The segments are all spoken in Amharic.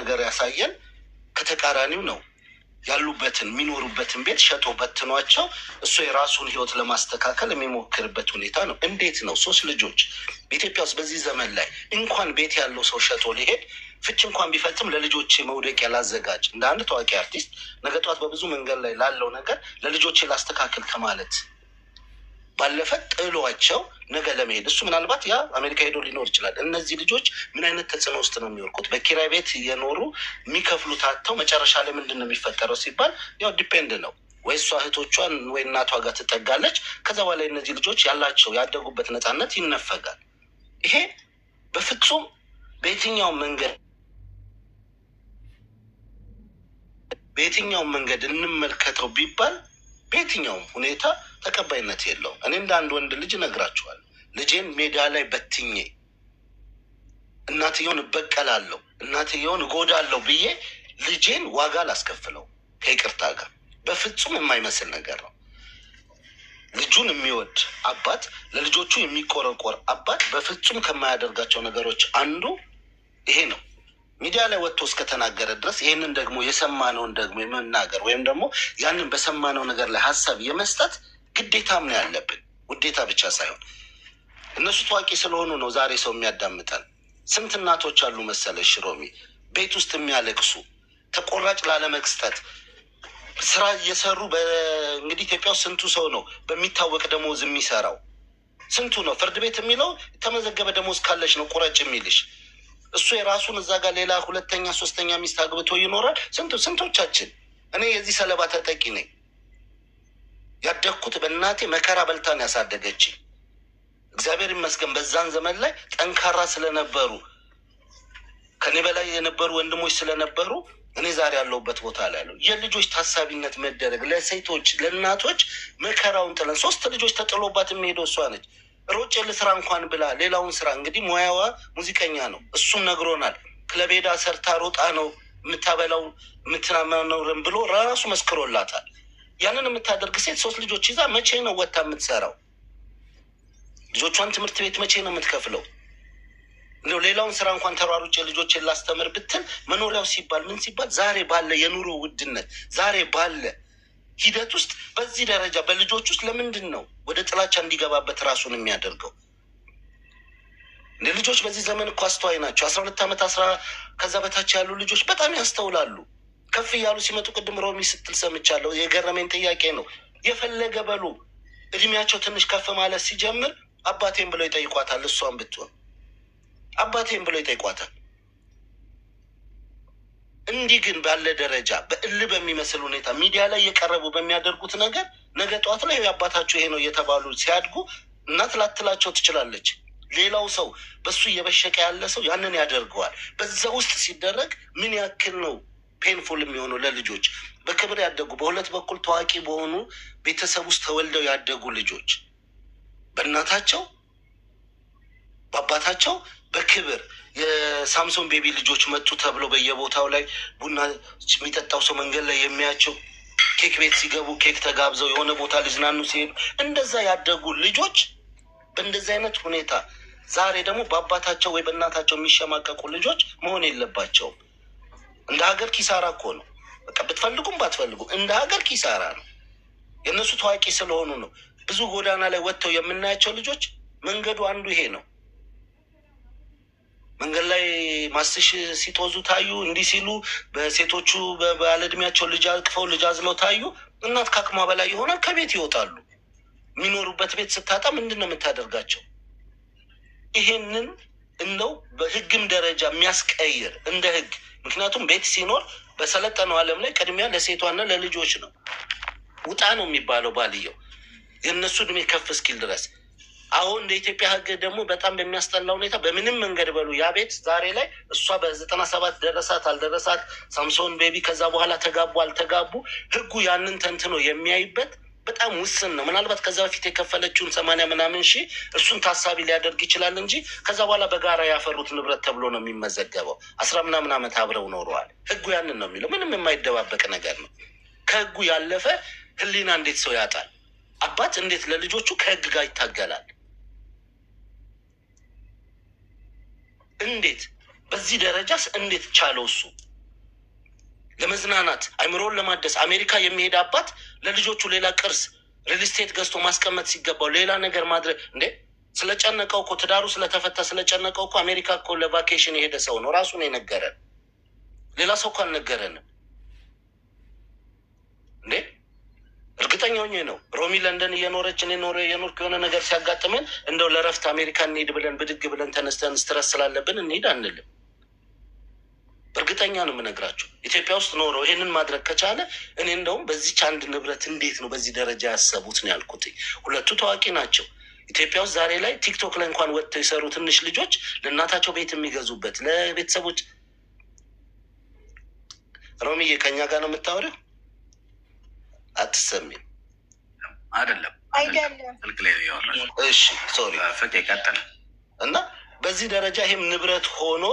ነገር ያሳየን ከተቃራኒው ነው። ያሉበትን የሚኖሩበትን ቤት ሸጦ በትኗቸው እሱ የራሱን ህይወት ለማስተካከል የሚሞክርበት ሁኔታ ነው። እንዴት ነው 3 ልጆች በኢትዮጵያ ውስጥ በዚህ ዘመን ላይ እንኳን ቤት ያለው ሰው ሸጦ ሊሄድ ፍች እንኳን ቢፈጽም ለልጆቼ መውደቂያ ላዘጋጅ እንደ አንድ ታዋቂ አርቲስት ነገ ጠዋት በብዙ መንገድ ላይ ላለው ነገር ለልጆቼ ላስተካክል ከማለት ባለፈ ጥሏቸው ነገ ለመሄድ እሱ ምናልባት ያ አሜሪካ ሄዶ ሊኖር ይችላል። እነዚህ ልጆች ምን አይነት ተጽዕኖ ውስጥ ነው የሚወርቁት? በኪራይ ቤት እየኖሩ የሚከፍሉት አጥተው መጨረሻ ላይ ምንድን ነው የሚፈጠረው ሲባል ያው ዲፔንድ ነው ወይ እሷ እህቶቿን ወይ እናቷ ጋር ትጠጋለች። ከዛ በኋላ እነዚህ ልጆች ያላቸው ያደጉበት ነፃነት ይነፈጋል። ይሄ በፍጹም በየትኛውም መንገድ እንመልከተው ቢባል በየትኛውም ሁኔታ ተቀባይነት የለውም። እኔ እንደ አንድ ወንድ ልጅ እነግራቸዋለሁ። ልጄን ሜዳ ላይ በትኜ እናትየውን እበቀላለሁ፣ እናትየውን እጎዳለሁ ብዬ ልጄን ዋጋ ላስከፍለው ከይቅርታ ጋር በፍጹም የማይመስል ነገር ነው። ልጁን የሚወድ አባት፣ ለልጆቹ የሚቆረቆር አባት በፍጹም ከማያደርጋቸው ነገሮች አንዱ ይሄ ነው። ሚዲያ ላይ ወጥቶ እስከተናገረ ድረስ ይህንን ደግሞ የሰማነውን ደግሞ የመናገር ወይም ደግሞ ያንን በሰማነው ነገር ላይ ሀሳብ የመስጠት ግዴታም ነው ያለብን። ውዴታ ብቻ ሳይሆን እነሱ ታዋቂ ስለሆኑ ነው ዛሬ ሰው የሚያዳምጠን። ስንት እናቶች አሉ መሰለሽ ሮሚ፣ ቤት ውስጥ የሚያለቅሱ ተቆራጭ ላለመክስተት ስራ እየሰሩ እንግዲህ ኢትዮጵያ ውስጥ ስንቱ ሰው ነው በሚታወቅ ደሞዝ የሚሰራው? ስንቱ ነው ፍርድ ቤት የሚለው የተመዘገበ ደሞዝ ካለች ነው ቁረጭ የሚልሽ? እሱ የራሱን እዛ ጋር ሌላ 2ኛ 3ኛ ሚስት አግብቶ ይኖራል። ስንቶቻችን? እኔ የዚህ ሰለባ ተጠቂ ነኝ። ያደግኩት በእናቴ መከራ በልታን ያሳደገች። እግዚአብሔር ይመስገን በዛን ዘመን ላይ ጠንካራ ስለነበሩ ከኔ በላይ የነበሩ ወንድሞች ስለነበሩ እኔ ዛሬ ያለሁበት ቦታ ላይ ያለው የልጆች ታሳቢነት መደረግ ለሴቶች ለእናቶች መከራውን ጥለን 3 ልጆች ተጥሎባት የሚሄደው እሷ ነች። ሮጬ ልስራ እንኳን ብላ ሌላውን ስራ እንግዲህ ሙያዋ ሙዚቀኛ ነው፣ እሱም ነግሮናል። ክለቤዳ ሰርታ ሮጣ ነው የምታበላው የምትናመነውርን ብሎ ራሱ መስክሮላታል። ያንን የምታደርግ ሴት 3 ልጆች ይዛ መቼ ነው ወጥታ የምትሰራው? ልጆቿን ትምህርት ቤት መቼ ነው የምትከፍለው? እንደው ሌላውን ስራ እንኳን ተሯሩጬ ልጆችን ላስተምር ብትል መኖሪያው ሲባል ምን ሲባል ዛሬ ባለ የኑሮ ውድነት ዛሬ ባለ ሂደት ውስጥ በዚህ ደረጃ በልጆች ውስጥ ለምንድን ነው ወደ ጥላቻ እንዲገባበት ራሱን የሚያደርገው? እንደ ልጆች በዚህ ዘመን እኮ አስተዋይ ናቸው። 12 ዓመት ከዛ በታች ያሉ ልጆች በጣም ያስተውላሉ። ከፍ እያሉ ሲመጡ ቅድም ሮሚ ስትል ሰምቻለሁ። የገረመኝ ጥያቄ ነው። የፈለገ በሉ እድሜያቸው ትንሽ ከፍ ማለት ሲጀምር አባቴን ብለው ይጠይቋታል። እሷን ብትሆን አባቴን ብለው ይጠይቋታል። እንዲህ ግን ባለ ደረጃ በእል በሚመስል ሁኔታ ሚዲያ ላይ የቀረቡ በሚያደርጉት ነገር ነገ ጠዋት ላይ አባታቸው ይሄ ነው እየተባሉ ሲያድጉ እናት ላትላቸው ትችላለች። ሌላው ሰው በሱ እየበሸቀ ያለ ሰው ያንን ያደርገዋል። በዛ ውስጥ ሲደረግ ምን ያክል ነው ፔንፉል የሚሆኑ ለልጆች በክብር ያደጉ በሁለት በኩል ታዋቂ በሆኑ ቤተሰብ ውስጥ ተወልደው ያደጉ ልጆች በእናታቸው በአባታቸው በክብር የሳምሶን ቤቢ ልጆች መጡ ተብሎ በየቦታው ላይ ቡና የሚጠጣው ሰው መንገድ ላይ የሚያቸው ኬክ ቤት ሲገቡ ኬክ ተጋብዘው የሆነ ቦታ ሊዝናኑ ሲሄዱ እንደዛ ያደጉ ልጆች በእንደዚህ አይነት ሁኔታ ዛሬ ደግሞ በአባታቸው ወይ በእናታቸው የሚሸማቀቁ ልጆች መሆን የለባቸውም። እንደ ሀገር ኪሳራ እኮ ነው። በቃ ብትፈልጉም ባትፈልጉም እንደ ሀገር ኪሳራ ነው። የእነሱ ታዋቂ ስለሆኑ ነው ብዙ ጎዳና ላይ ወጥተው የምናያቸው ልጆች። መንገዱ አንዱ ይሄ ነው። መንገድ ላይ ማስሽ ሲጦዙ ታዩ፣ እንዲህ ሲሉ በሴቶቹ ባለ እድሜያቸው ልጅ አቅፈው ልጅ አዝለው ታዩ። እናት ከአቅሟ በላይ ይሆናል፣ ከቤት ይወጣሉ። የሚኖሩበት ቤት ስታጣ ምንድን ነው የምታደርጋቸው? ይሄንን እንደው በህግም ደረጃ የሚያስቀይር እንደ ህግ፣ ምክንያቱም ቤት ሲኖር በሰለጠነው ዓለም ላይ ቅድሚያ ለሴቷና ለልጆች ነው። ውጣ ነው የሚባለው ባልየው የእነሱ እድሜ ከፍ እስኪል ድረስ። አሁን እንደ ኢትዮጵያ ህግ ደግሞ በጣም በሚያስጠላ ሁኔታ በምንም መንገድ በሉ ያ ቤት ዛሬ ላይ እሷ በ97 ደረሳት አልደረሳት፣ ሳምሶን ቤቢ ከዛ በኋላ ተጋቡ አልተጋቡ፣ ህጉ ያንን ተንትኖ የሚያይበት በጣም ውስን ነው። ምናልባት ከዛ በፊት የከፈለችውን 80 ምናምን ሺህ እሱን ታሳቢ ሊያደርግ ይችላል እንጂ ከዛ በኋላ በጋራ ያፈሩት ንብረት ተብሎ ነው የሚመዘገበው። 10 ምናምን ዓመት አብረው ኖረዋል። ህጉ ያንን ነው የሚለው። ምንም የማይደባበቅ ነገር ነው። ከህጉ ያለፈ ህሊና እንዴት ሰው ያጣል? አባት እንዴት ለልጆቹ ከህግ ጋር ይታገላል? እንዴት በዚህ ደረጃስ እንዴት ቻለው? እሱ ለመዝናናት አይምሮን ለማደስ አሜሪካ የሚሄድ አባት ለልጆቹ ሌላ ቅርስ ሪል ስቴት ገዝቶ ማስቀመጥ ሲገባው ሌላ ነገር ማድረግ እንዴ? ስለጨነቀው እኮ ትዳሩ ስለተፈታ ስለጨነቀው እኮ አሜሪካ እኮ ለቫኬሽን የሄደ ሰው ነው ራሱን የነገረን። ሌላ ሰው እኮ አልነገረንም እንዴ? እርግጠኛ ሆኜ ነው ሮሚ ለንደን እየኖረች እኔ የኖርኩ የሆነ ነገር ሲያጋጥመን እንደው ለረፍት አሜሪካ እንሄድ ብለን ብድግ ብለን ተነስተን ስትረስ ስላለብን እንሄድ አንልም። እርግጠኛ ነው የምነግራቸው። ኢትዮጵያ ውስጥ ኖረው ይሄንን ማድረግ ከቻለ እኔ እንደውም በዚች አንድ ንብረት እንዴት ነው በዚህ ደረጃ ያሰቡት ነው ያልኩት። ሁለቱ ታዋቂ ናቸው ኢትዮጵያ ውስጥ ዛሬ ላይ ቲክቶክ ላይ እንኳን ወጥተው የሰሩ ትንሽ ልጆች ለእናታቸው ቤት የሚገዙበት ለቤተሰቦች። ሮሚዬ ከኛ ጋር ነው የምታወሪው? አትሰሚም አይደለም? እሺ ሶሪ ፍቅ ይቀጥል እና በዚህ ደረጃ ይሄም ንብረት ሆኖ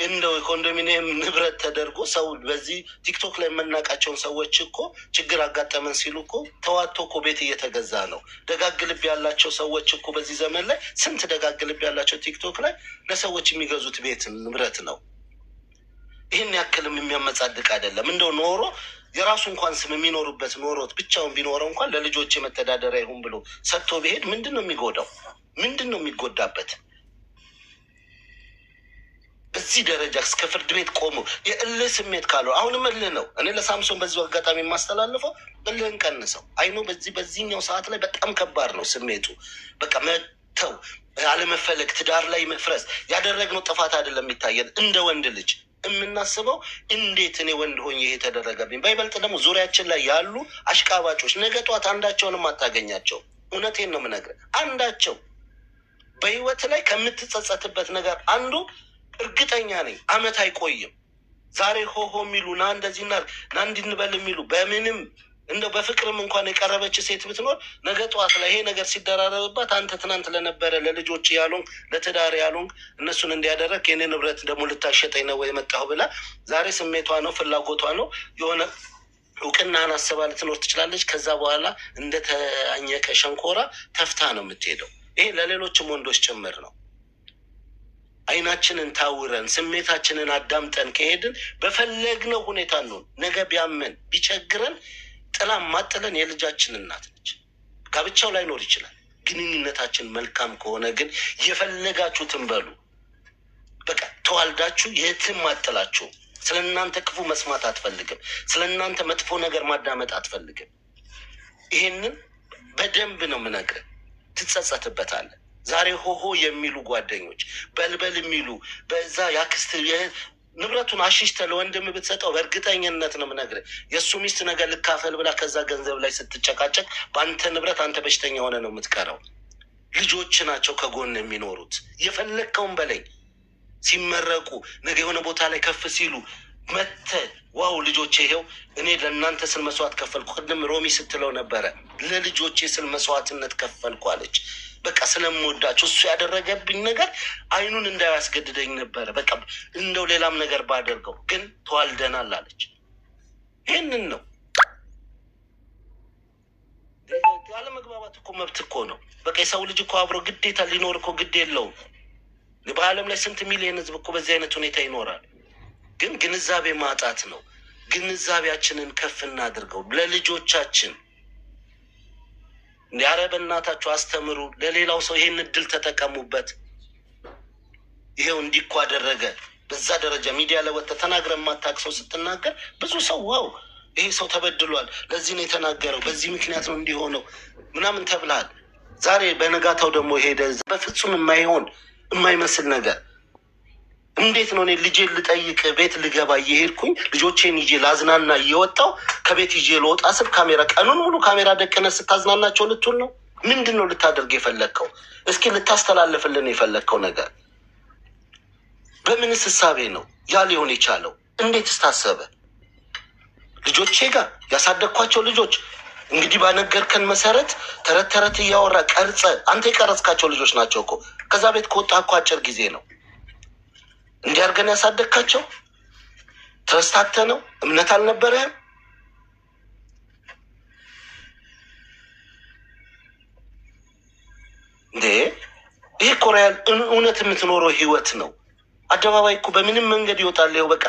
እንደው የኮንዶሚኒየም ንብረት ተደርጎ ሰው በዚህ ቲክቶክ ላይ የምናውቃቸውን ሰዎች እኮ ችግር አጋጠመን ሲሉ እኮ ተዋቶ እኮ ቤት እየተገዛ ነው። ደጋግ ልብ ያላቸው ሰዎች እኮ በዚህ ዘመን ላይ ስንት ደጋግ ልብ ያላቸው ቲክቶክ ላይ ለሰዎች የሚገዙት ቤት ንብረት ነው። ይህን ያክልም የሚያመጻድቅ አይደለም። እንደው ኖሮ የራሱ እንኳን ስም የሚኖሩበት ኖሮት ብቻውን ቢኖረው እንኳን ለልጆች የመተዳደሪያ ይሁን ብሎ ሰጥቶ ቢሄድ ምንድን ነው የሚጎዳው? ምንድን ነው የሚጎዳበት? በዚህ ደረጃ እስከ ፍርድ ቤት ቆሞ የእልህ ስሜት ካለው አሁንም እልህ ነው። እኔ ለሳምሶን በዚሁ አጋጣሚ የማስተላልፈው እልህን ቀንሰው። አይኖ በዚህኛው ሰዓት ላይ በጣም ከባድ ነው ስሜቱ። በቃ መተው አለመፈለግ፣ ትዳር ላይ መፍረስ ያደረግነው ጥፋት አይደለም የሚታየን እንደ ወንድ ልጅ የምናስበው እንዴት እኔ ወንድ ሆኜ ይሄ ተደረገብኝ። በይበልጥ ደግሞ ዙሪያችን ላይ ያሉ አሽቃባጮች ነገ ጧት አንዳቸውንም አታገኛቸው። እውነቴን ነው የምነግርህ። አንዳቸው በህይወት ላይ ከምትጸጸትበት ነገር አንዱ እርግጠኛ ነኝ አመት አይቆይም። ዛሬ ሆሆ የሚሉ ና እንደዚህ ና እንድንበል የሚሉ በምንም እንደው በፍቅርም እንኳን የቀረበች ሴት ብትኖር ነገ ጠዋት ላይ ይሄ ነገር ሲደራረብባት አንተ ትናንት ለነበረ ለልጆች ያሉን ለትዳር ያሉን እነሱን እንዲያደረግ የኔ ንብረት ደግሞ ልታሸጠኝ ነው የመጣሁ ብላ ዛሬ ስሜቷ ነው ፍላጎቷ ነው የሆነ እውቅናህን አስባ ልትኖር ትችላለች። ከዛ በኋላ እንደተአኘከ ሸንኮራ ተፍታ ነው የምትሄደው። ይሄ ለሌሎችም ወንዶች ጭምር ነው። አይናችንን ታውረን ስሜታችንን አዳምጠን ከሄድን በፈለግነው ሁኔታ ነው። ነገ ቢያመን ቢቸግረን ጥላ ማጥለን የልጃችን እናት ነች። ጋብቻው ላይኖር ይችላል። ግንኙነታችን መልካም ከሆነ ግን የፈለጋችሁትን በሉ። በቃ ተዋልዳችሁ የትም አጥላችሁ። ስለ እናንተ ክፉ መስማት አትፈልግም። ስለ እናንተ መጥፎ ነገር ማዳመጥ አትፈልግም። ይሄንን በደንብ ነው የምነግርህ። ትጸጸትበታለህ። ዛሬ ሆሆ የሚሉ ጓደኞች በልበል የሚሉ በዛ ያክስት ንብረቱን አሽሽተ ለወንድም ብትሰጠው በእርግጠኝነት ነው የምነግርህ የእሱ ሚስት ነገር ልካፈል ብላ ከዛ ገንዘብ ላይ ስትጨቃጨቅ በአንተ ንብረት አንተ በሽተኛ ሆነ ነው የምትቀረው። ልጆች ናቸው ከጎን የሚኖሩት። የፈለግከውን በላይ ሲመረቁ ነገ የሆነ ቦታ ላይ ከፍ ሲሉ መተ ዋው ልጆቼ ይሄው እኔ ለእናንተ ስል መስዋዕት ከፈልኩ። ቅድም ሮሚ ስትለው ነበረ ለልጆቼ ስል መስዋዕትነት ከፈልኩ አለች። በቃ ስለምወዳቸው እሱ ያደረገብኝ ነገር አይኑን እንዳያስገድደኝ ነበረ። በቃ እንደው ሌላም ነገር ባደርገው ግን ተዋልደናል አለች። ይህንን ነው ያለመግባባት እኮ መብት እኮ ነው። በቃ የሰው ልጅ እኮ አብሮ ግዴታ ሊኖር እኮ ግድ የለውም። በዓለም ላይ ስንት ሚሊዮን ህዝብ እኮ በዚህ አይነት ሁኔታ ይኖራል። ግን ግንዛቤ ማጣት ነው። ግንዛቤያችንን ከፍ እናድርገው ለልጆቻችን። ኧረ በእናታችሁ አስተምሩ። ለሌላው ሰው ይሄን እድል ተጠቀሙበት። ይሄው እንዲህ እኮ አደረገ በዛ ደረጃ ሚዲያ ላይ ወጥተህ ተናግረህ የማታውቅ ሰው ስትናገር ብዙ ሰው ዋው ይሄ ሰው ተበድሏል፣ ለዚህ ነው የተናገረው፣ በዚህ ምክንያት ነው እንዲሆነው ምናምን ተብልሃል። ዛሬ በነጋታው ደግሞ ሄደ በፍጹም የማይሆን የማይመስል ነገር። እንዴት ነው እኔ ልጄን ልጠይቅ ቤት ልገባ እየሄድኩኝ ልጆቼን ይዤ ላዝናና እየወጣው ከቤት ይዤ ልወጣ ስል ካሜራ ቀኑን ሙሉ ካሜራ ደቅነህ ስታዝናናቸው ልትውል ነው? ምንድን ነው ልታደርግ የፈለግከው? እስኪ ልታስተላልፍልን የፈለግከው ነገር በምንስ እሳቤ ነው ያ ሊሆን የቻለው? እንዴት ስታሰበ? ልጆቼ ጋር ያሳደግኳቸው ልጆች እንግዲህ ባነገርከን መሰረት ተረት ተረት እያወራ ቀርጸ አንተ የቀረጽካቸው ልጆች ናቸው እኮ። ከዛ ቤት ከወጣ እኮ አጭር ጊዜ ነው። እንዲያርገን ያሳደግካቸው ተረስታተ ነው? እምነት አልነበረህም? እንዴ ይህ ኮሪያል እውነት የምትኖረው ህይወት ነው። አደባባይ እኮ በምንም መንገድ ይወጣል። ይኸው በቃ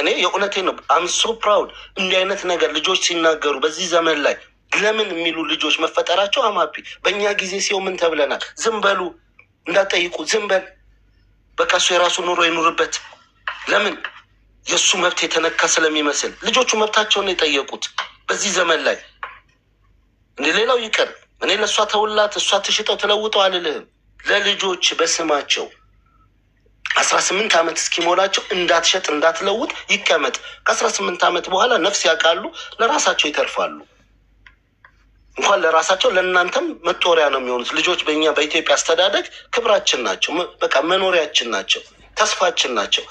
እኔ የእውነቴን ነው። አምሶ ፕራውድ እንዲህ አይነት ነገር ልጆች ሲናገሩ በዚህ ዘመን ላይ ለምን የሚሉ ልጆች መፈጠራቸው አማፒ። በእኛ ጊዜ ሲው ምን ተብለናል? ዝም በሉ እንዳትጠይቁ፣ ዝም በል በቃ እሱ የራሱ ኑሮ ይኑርበት። ለምን የእሱ መብት የተነካ ስለሚመስል ልጆቹ መብታቸውን ነው የጠየቁት በዚህ ዘመን ላይ። እንደ ሌላው ይቀር፣ እኔ ለእሷ ተውላት እሷ ትሽጠው ትለውጠው አልልህም። ለልጆች በስማቸው 18 ዓመት እስኪሞላቸው እንዳትሸጥ እንዳትለውጥ ይቀመጥ። ከ18 ዓመት በኋላ ነፍስ ያውቃሉ፣ ለራሳቸው ይተርፋሉ። እንኳን ለራሳቸው ለእናንተም መጦሪያ ነው የሚሆኑት። ልጆች በእኛ በኢትዮጵያ አስተዳደግ ክብራችን ናቸው፣ በቃ መኖሪያችን ናቸው፣ ተስፋችን ናቸው።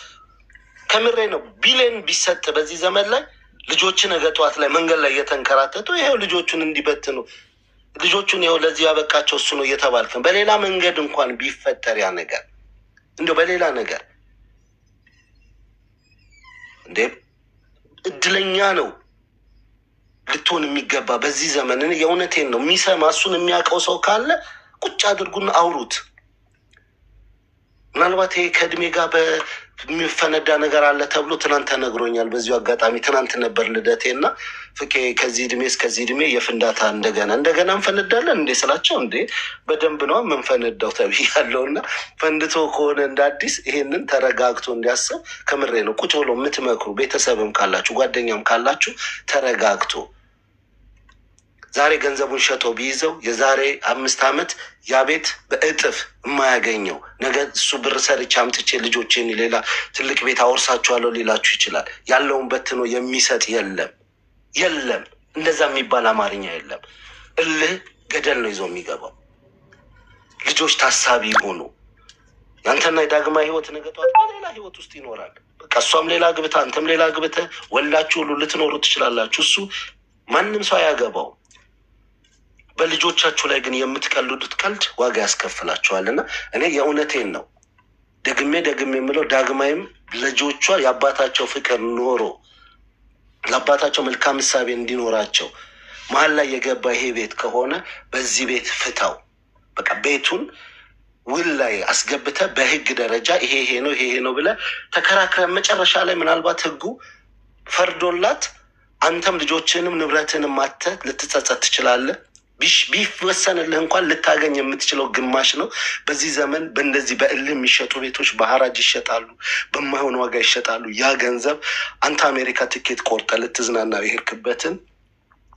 ከምሬ ነው። ቢሊየን ቢሰጥ በዚህ ዘመን ላይ ልጆችን ነገ ጠዋት ላይ መንገድ ላይ እየተንከራተቱ ይኸው ልጆቹን እንዲበትኑ ልጆቹን ይኸው ለዚህ ያበቃቸው እሱ ነው እየተባልክ በሌላ መንገድ እንኳን ቢፈጠር ያ ነገር እንደው በሌላ ነገር እንዴ እድለኛ ነው ልትሆን የሚገባ በዚህ ዘመን። የእውነቴን ነው። የሚሰማ እሱን የሚያውቀው ሰው ካለ ቁጭ አድርጉና አውሩት። ምናልባት ይሄ ከእድሜ ጋር በሚፈነዳ ነገር አለ ተብሎ ትናንት ተነግሮኛል። በዚሁ አጋጣሚ ትናንት ነበር ልደቴ እና ፍቄ ከዚህ እድሜ እስከዚህ እድሜ የፍንዳታ እንደገና እንፈነዳለን እንዴ ስላቸው፣ እንዴ በደንብ ነው የምንፈነዳው ተብያለሁ። እና ፈንድቶ ከሆነ እንደ አዲስ ይሄንን ተረጋግቶ እንዲያስብ ከምሬ ነው። ቁጭ ብሎ የምትመክሩ ቤተሰብም ካላችሁ ጓደኛም ካላችሁ ተረጋግቶ ዛሬ ገንዘቡን ሸጦ ቢይዘው የዛሬ 5 ዓመት ያ ቤት በእጥፍ የማያገኘው ነገ እሱ ብር ሰርቼ አምጥቼ ልጆቼን ሌላ ትልቅ ቤት አወርሳችኋለሁ ሊላችሁ ይችላል። ያለውን በትኖ የሚሰጥ የለም። እንደዛ የሚባል አማርኛ የለም። እልህ ገደል ነው ይዞ የሚገባው። ልጆች ታሳቢ ሆኑ። ያንተና የዳግማ ህይወት ነገ ጠዋት በሌላ ህይወት ውስጥ ይኖራል። በቃ እሷም ሌላ ግብታ አንተም ሌላ ግብተ ወላችሁ ሁሉ ልትኖሩ ትችላላችሁ። እሱ ማንም ሰው አያገባው። በልጆቻችሁ ላይ ግን የምትቀልዱት ቀልድ ዋጋ ያስከፍላችኋል። እና እኔ የእውነቴን ነው ደግሜ የምለው ዳግማይም ልጆቿ የአባታቸው ፍቅር ኖሮ ለአባታቸው መልካም እሳቤ እንዲኖራቸው መሀል ላይ የገባ ይሄ ቤት ከሆነ በዚህ ቤት ፍታው። በቃ ቤቱን ውል ላይ አስገብተ በህግ ደረጃ ይሄ ነው ብለ ተከራክረ መጨረሻ ላይ ምናልባት ህጉ ፈርዶላት አንተም ልጆችንም ንብረትንም ማተህ ልትጸጸት ትችላለህ። ቢወሰንልህ እንኳን ልታገኝ የምትችለው ግማሽ ነው። በዚህ ዘመን በእንደዚህ በእልህ የሚሸጡ ቤቶች በሐራጅ ይሸጣሉ፣ በማይሆን ዋጋ ይሸጣሉ። ያ ገንዘብ አንተ አሜሪካ ትኬት ቆርጠ ልትዝናና የሄድክበትን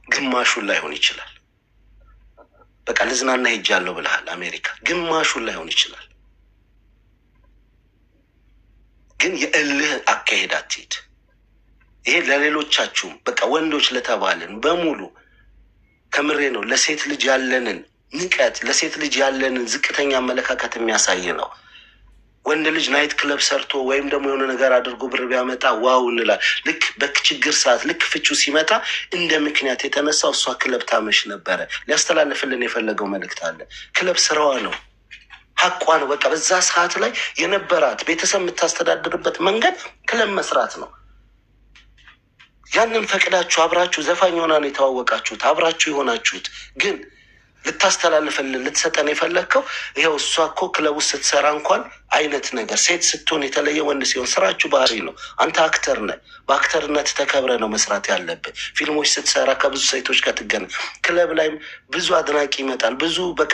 ግማሹን ላይሆን ይችላል። በቃ ልዝናና ሄጃለሁ ብለሃል አሜሪካ፣ ግማሹን ላይሆን ይችላል። ግን የእልህ አካሄድ አትሄድ። ይሄ ለሌሎቻችሁም በቃ ወንዶች ለተባልን በሙሉ ከምሬ ነው። ለሴት ልጅ ያለንን ንቀት፣ ለሴት ልጅ ያለንን ዝቅተኛ አመለካከት የሚያሳይ ነው። ወንድ ልጅ ናይት ክለብ ሰርቶ ወይም ደግሞ የሆነ ነገር አድርጎ ብር ቢያመጣ ዋው እንላል። ልክ በችግር ሰዓት ልክ ፍቹ ሲመጣ እንደ ምክንያት የተነሳው እሷ ክለብ ታመሽ ነበረ። ሊያስተላልፍልን የፈለገው መልእክት አለ። ክለብ ስራዋ ነው፣ ሀቋ ነው። በቃ በዛ ሰዓት ላይ የነበራት ቤተሰብ የምታስተዳድርበት መንገድ ክለብ መስራት ነው። ያንን ፈቅዳችሁ አብራችሁ ዘፋኝ ሆና ነው የተዋወቃችሁት፣ አብራችሁ የሆናችሁት። ግን ልታስተላልፍልን ልትሰጠን የፈለግከው ይኸው እሷ እኮ ክለቡ ስትሰራ እንኳን አይነት ነገር ሴት ስትሆን የተለየ ወንድ ሲሆን ስራችሁ ባህሪ ነው። አንተ አክተር ነህ፣ በአክተርነት ተከብረ ነው መስራት ያለብህ። ፊልሞች ስትሰራ ከብዙ ሴቶች ጋር ትገናኝ። ክለብ ላይም ብዙ አድናቂ ይመጣል። ብዙ በቃ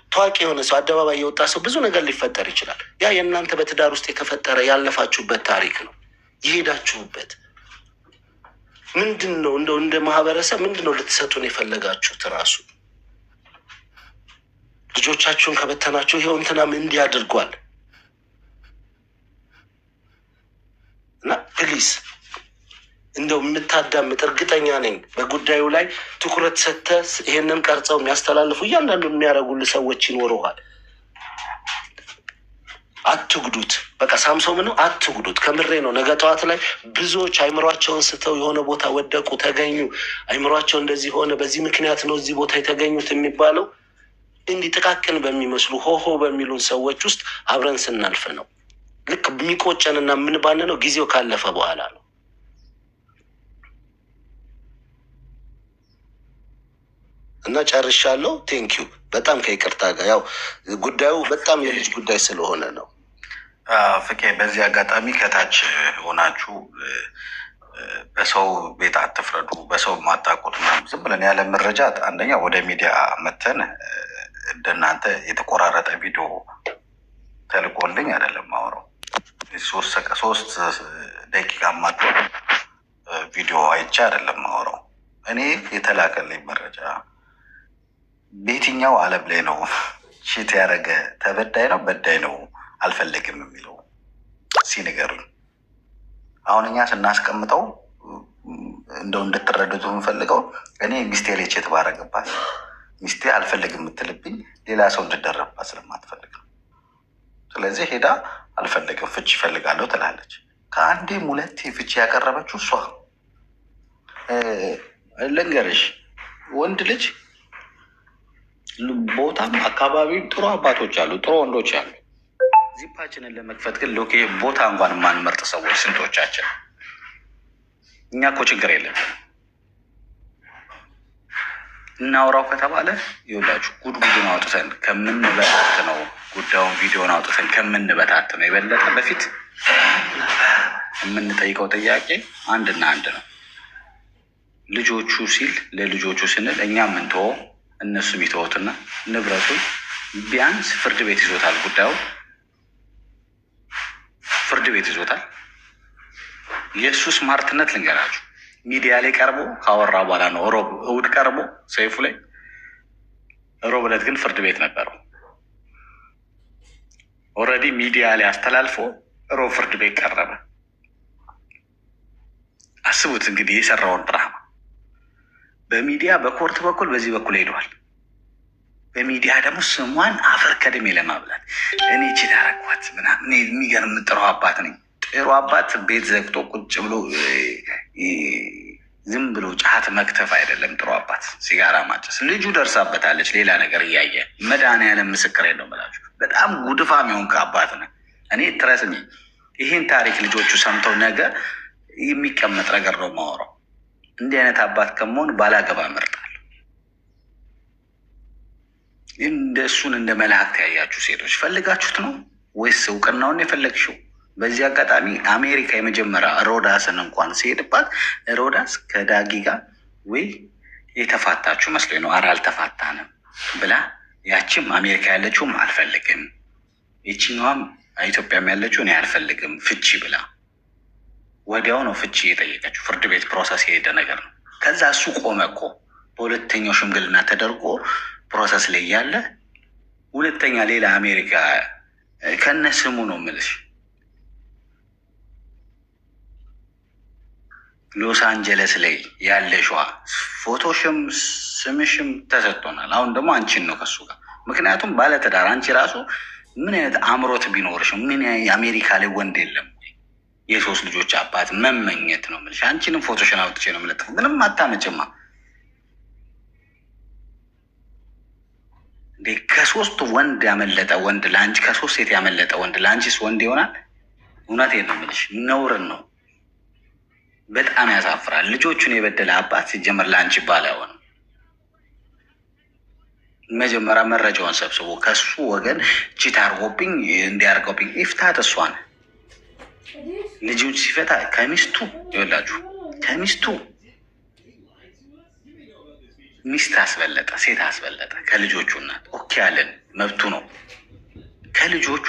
ታዋቂ የሆነ ሰው አደባባይ የወጣ ሰው ብዙ ነገር ሊፈጠር ይችላል። ያ የእናንተ በትዳር ውስጥ የተፈጠረ ያለፋችሁበት ታሪክ ነው፣ የሄዳችሁበት ምንድን ነው? እንደው እንደ ማህበረሰብ ምንድን ነው ልትሰጡን የፈለጋችሁት? ራሱ ልጆቻችሁን ከበተናችሁ ይኸው እንትናም እንዲህ አድርጓል እና ፕሊስ እንደው የምታዳምጥ እርግጠኛ ነኝ በጉዳዩ ላይ ትኩረት ሰጥተህ ይሄንን ቀርጸው የሚያስተላልፉ እያንዳንዱ የሚያደርጉልህ ሰዎች ይኖረዋል። አትጉዱት። በቃ ሳምሶን ነው፣ አትጉዱት። ከምሬ ነው። ነገ ጠዋት ላይ ብዙዎች አይምሯቸውን ስተው የሆነ ቦታ ወደቁ፣ ተገኙ፣ አይምሯቸው እንደዚህ ሆነ፣ በዚህ ምክንያት ነው እዚህ ቦታ የተገኙት የሚባለው እንዲህ ጥቃቅን በሚመስሉ ሆሆ በሚሉን ሰዎች ውስጥ አብረን ስናልፍ ነው። ልክ የሚቆጨንና የምንባንነው ጊዜው ካለፈ በኋላ ነው። እና ጨርሻለሁ። ቴንኪዩ በጣም ከይቅርታ ጋር ያው ጉዳዩ በጣም የልጅ ጉዳይ ስለሆነ ነው። ፍቄ በዚህ አጋጣሚ ከታች ሆናችሁ በሰው ቤት አትፍረዱ። በሰው ማጣቁት ዝም ብለን ያለ መረጃ አንደኛ ወደ ሚዲያ መተን እንደናንተ የተቆራረጠ ቪዲዮ ተልቆልኝ አይደለም ማውራው። 3 ደቂቃ ማቶ ቪዲዮ አይቼ አይደለም ማውራው። እኔ የተላከልኝ መረጃ በየትኛው ዓለም ላይ ነው ቺት ያደረገ ተበዳይ ነው በዳይ ነው አልፈልግም የሚለው ሲነገሩኝ፣ አሁን እኛ ስናስቀምጠው እንደው እንድትረዱት የምፈልገው እኔ ሚስቴ ላይ ቺት ባረገባት ሚስቴ አልፈልግም የምትልብኝ ሌላ ሰው እንድደረብባት ስለማትፈልግ ነው። ስለዚህ ሄዳ አልፈልግም ፍቺ ይፈልጋለሁ ትላለች። ከአንዴም 2 ፍቺ ያቀረበችው እሷ። ልንገርሽ ወንድ ልጅ ቦታም አካባቢም ጥሩ አባቶች አሉ፣ ጥሩ ወንዶች አሉ። ዚፓችንን ለመክፈት ግን ሎኬ ቦታ እንኳን የማንመርጥ ሰዎች ስንቶቻችን። እኛ እኮ ችግር የለም እናውራው ከተባለ ይኸውላችሁ ጉድጉዱን አውጥተን ከምንበታት ነው ጉዳዩን ቪዲዮን አውጥተን ከምንበታት ነው የበለጠ በፊት የምንጠይቀው ጥያቄ አንድና አንድ ነው። ልጆቹ ሲል ለልጆቹ ስንል እኛ ምንተወው እነሱ የሚተወትና ንብረቱን ቢያንስ ፍርድ ቤት ይዞታል። ጉዳዩ ፍርድ ቤት ይዞታል። የእሱ ስማርትነት ልንገራችሁ፣ ሚዲያ ላይ ቀርቦ ካወራ በኋላ ነው ሮብ እሑድ ቀርቦ ሰይፉ ላይ፣ ሮብ ዕለት ግን ፍርድ ቤት ነበረው። ኦልሬዲ ሚዲያ ላይ አስተላልፎ ሮብ ፍርድ ቤት ቀረበ። አስቡት እንግዲህ የሰራውን ድራማ በሚዲያ በኮርት በኩል በዚህ በኩል ሄደዋል። በሚዲያ ደግሞ ስሟን አፈር ከድሜ ለማብላት እኔ ችል አረኳት ምናምን። የሚገርም ጥሩ አባት ነኝ። ጥሩ አባት ቤት ዘግቶ ቁጭ ብሎ ዝም ብሎ ጫት መክተፍ አይደለም ጥሩ አባት፣ ሲጋራ ማጨስ። ልጁ ደርሳበታለች ሌላ ነገር እያየ መድኃኒዓለም ምስክሬ ነው የምላችሁ። በጣም ጉድፋም የሆንክ አባት ነህ። እኔ ትረስኝ ይህን ታሪክ ልጆቹ ሰምተው ነገ የሚቀመጥ ነገር ነው የማወራው። እንዲህ አይነት አባት ከመሆን ባላገባ እመርጣለሁ። እንደ እሱን እንደ መላእክት ያያችሁ ሴቶች ፈልጋችሁት ነው ወይስ እውቅናውን የፈለግሽው? በዚህ አጋጣሚ አሜሪካ የመጀመሪያ ሮዳስን እንኳን ሲሄድባት ሮዳስ ከዳጊ ጋር ወይ የተፋታችሁ መስሎኝ ነው፣ ኧረ አልተፋታንም ብላ ያችም አሜሪካ ያለችውም አልፈልግም፣ ይችኛዋም ኢትዮጵያም ያለችው እኔ አልፈልግም ፍቺ ብላ ወዲያው ነው ፍቺ የጠየቀችው። ፍርድ ቤት ፕሮሰስ የሄደ ነገር ነው። ከዛ እሱ ቆመ እኮ በሁለተኛው ሽምግልና ተደርጎ ፕሮሰስ ላይ ያለ ሁለተኛ ሌላ አሜሪካ ከነ ስሙ ነው የምልሽ ሎስ አንጀለስ ላይ ያለሽዋ ፎቶሽም ስምሽም ተሰጥቶናል። አሁን ደግሞ አንቺን ነው ከሱ ጋር። ምክንያቱም ባለትዳር አንቺ ራሱ ምን አይነት አምሮት ቢኖርሽም ምን የአሜሪካ ላይ ወንድ የለም የ3 ልጆች አባት መመኘት ነው የምልሽ። አንቺንም ፎቶሽን አውጥቼ ነው የምለጥፈው። ምንም አታመጭማ እንዴ! ከ3 ወንድ ያመለጠ ወንድ ለአንቺ፣ ከ3 ሴት ያመለጠ ወንድ ለአንቺስ ወንድ ይሆናል? እውነቴን ነው የምልሽ፣ ነውርን ነው። በጣም ያሳፍራል። ልጆቹን የበደለ አባት ሲጀመር ለአንቺ ባል አይሆንም። መጀመሪያ መረጃውን ሰብስቦ ከሱ ወገን ቺት አድርጎብኝ እንዲያርገውብኝ ይፍታት። እሷን ልጆች ሲፈታ ከሚስቱ ይወላችሁ ከሚስቱ ሚስት አስበለጠ፣ ሴት አስበለጠ ከልጆቹ እናት። ኦኬ ያለን መብቱ ነው። ከልጆቹ